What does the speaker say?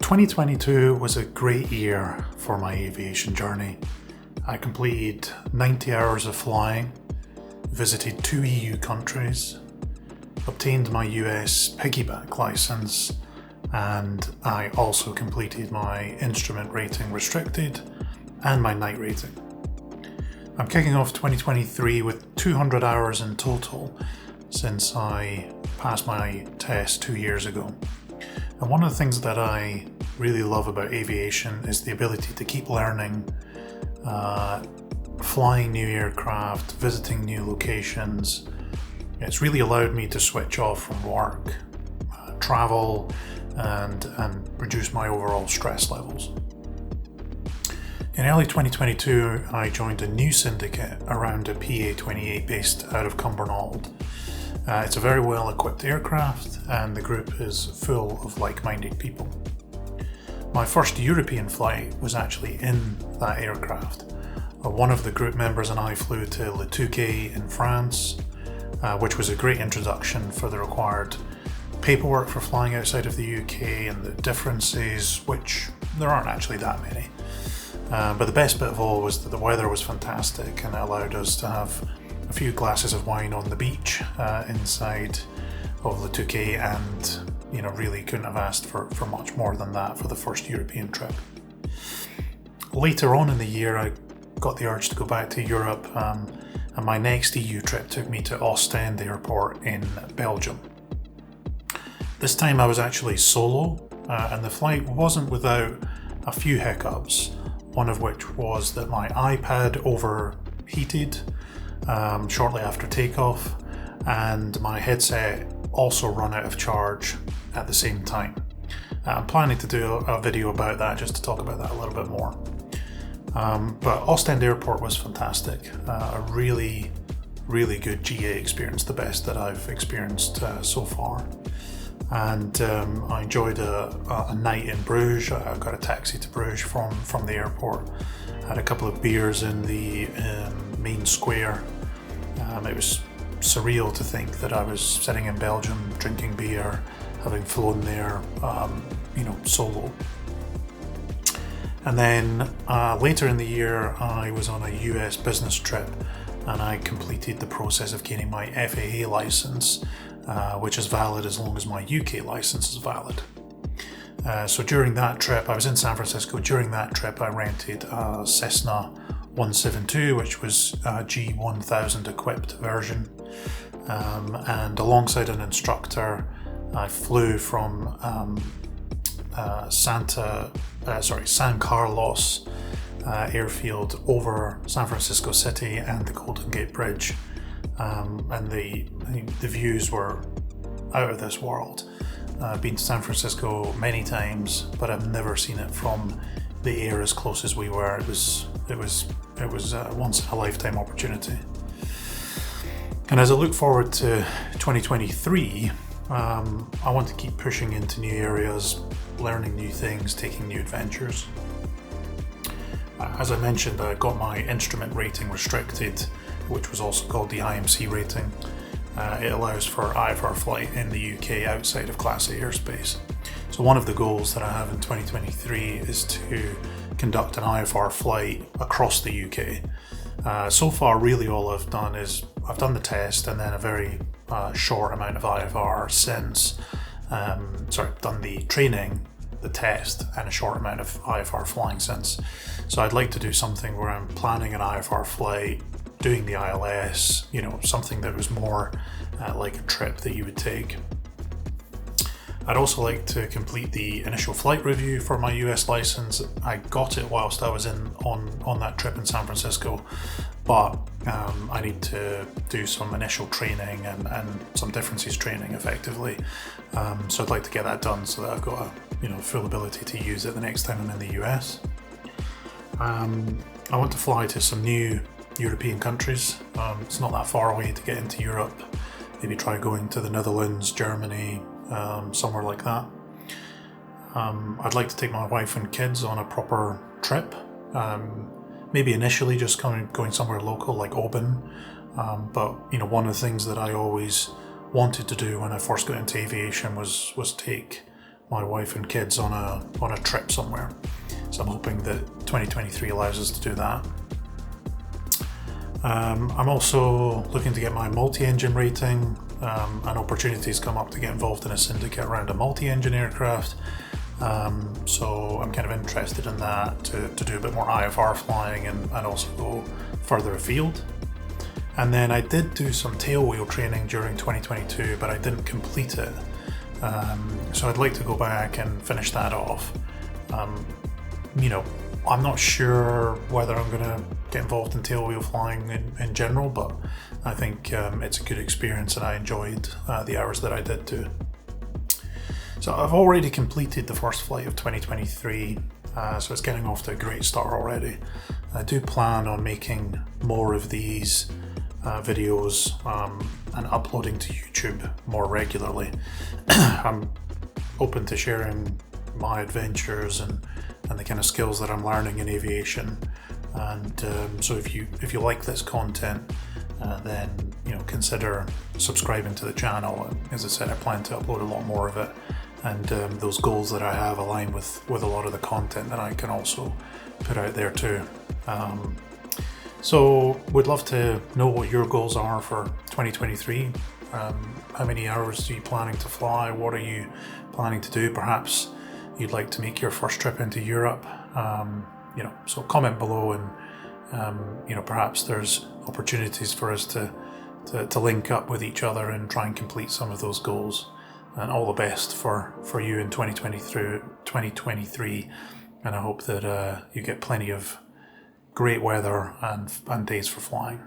2022 was a great year for my aviation journey. I completed 90 hours of flying, visited 2 EU countries, obtained my US piggyback license, and I also completed my instrument rating restricted and my night rating. I'm kicking off 2023 with 200 hours in total since I passed my test 2 years ago. And one of the things that I really love about aviation is the ability to keep learning, flying new aircraft, visiting new locations. It's really allowed me to switch off from work, travel, and reduce my overall stress levels. In early 2022, I joined a new syndicate around a PA-28 based out of Cumbernauld. It's a very well equipped aircraft and the group is full of like-minded people. My first European flight was actually in that aircraft. One of the group members and I flew to Le Touquet in France, which was a great introduction for the required paperwork for flying outside of the UK and the differences, which there aren't actually that many. But the best bit of all was that the weather was fantastic and it allowed us to have a few glasses of wine on the beach inside of Le Touquet, and really couldn't have asked for much more than that for the first European trip. Later on in the year I got the urge to go back to Europe, and my next EU trip took me to Ostend Airport in Belgium. This time I was actually solo, and the flight wasn't without a few hiccups, one of which was that my iPad overheated shortly after takeoff, and my headset also ran out of charge at the same time. I'm planning to do a video about that, just to talk about that a little bit more. But Ostend Airport was fantastic, a really good GA experience, the best that I've experienced so far. And I enjoyed a night in Bruges. I got a taxi to Bruges from the airport, had a couple of beers in the main square. It was surreal to think that I was sitting in Belgium drinking beer, having flown there, solo. And then later in the year I was on a US business trip and I completed the process of gaining my FAA license, which is valid as long as my UK license is valid. So during that trip, I was in San Francisco. During that trip I rented a Cessna 172, which was a G1000 equipped version, and alongside an instructor I flew from San Carlos airfield over San Francisco City and the Golden Gate Bridge, and the views were out of this world. I've been to San Francisco many times, but I've never seen it from the air as close as we were. It was a once in a lifetime opportunity. And as I look forward to 2023, I want to keep pushing into new areas, learning new things, taking new adventures. As I mentioned, I got my instrument rating restricted, which was also called the IMC rating. It allows for IFR flight in the UK outside of Class A airspace. So one of the goals that I have in 2023 is to conduct an IFR flight across the UK. So far, really all I've done is I've done the test and then a very short amount of IFR since. Done the training, the test, and a short amount of IFR flying since. So I'd like to do something where I'm planning an IFR flight, doing the ILS, something that was more like a trip that you would take. I'd also like to complete the initial flight review for my US license. I got it whilst I was on that trip in San Francisco, but I need to do some initial training and some differences training effectively. So I'd like to get that done so that I've got a full ability to use it the next time I'm in the US. I want to fly to some new European countries. It's not that far away to get into Europe. Maybe try going to the Netherlands, Germany, somewhere like that. I'd like to take my wife and kids on a proper trip. Maybe initially just going somewhere local like Oban. But one of the things that I always wanted to do when I first got into aviation was take my wife and kids on a trip somewhere. So I'm hoping that 2023 allows us to do that. I'm also looking to get my multi-engine rating, and opportunities come up to get involved in a syndicate around a multi-engine aircraft. So I'm kind of interested in that to do a bit more IFR flying and also go further afield. And then I did do some tailwheel training during 2022, but I didn't complete it. So I'd like to go back and finish that off. I'm not sure whether I'm going to get involved in tailwheel flying in general, but I think it's a good experience and I enjoyed the hours that I did do. So I've already completed the first flight of 2023, so it's getting off to a great start already. I do plan on making more of these videos and uploading to YouTube more regularly. I'm open to sharing my adventures and the kind of skills that I'm learning in aviation, and so if you like this content, then consider subscribing to the channel. As I said, I plan to upload a lot more of it, and those goals that I have align with a lot of the content that I can also put out there too. So would love to know what your goals are for 2023. How many hours are you planning to fly? What are you planning to do? Perhaps you'd like to make your first trip into Europe. So comment below, and perhaps there's opportunities for us to link up with each other and try and complete some of those goals. And all the best for you in 2023, and I hope that you get plenty of great weather and days for flying.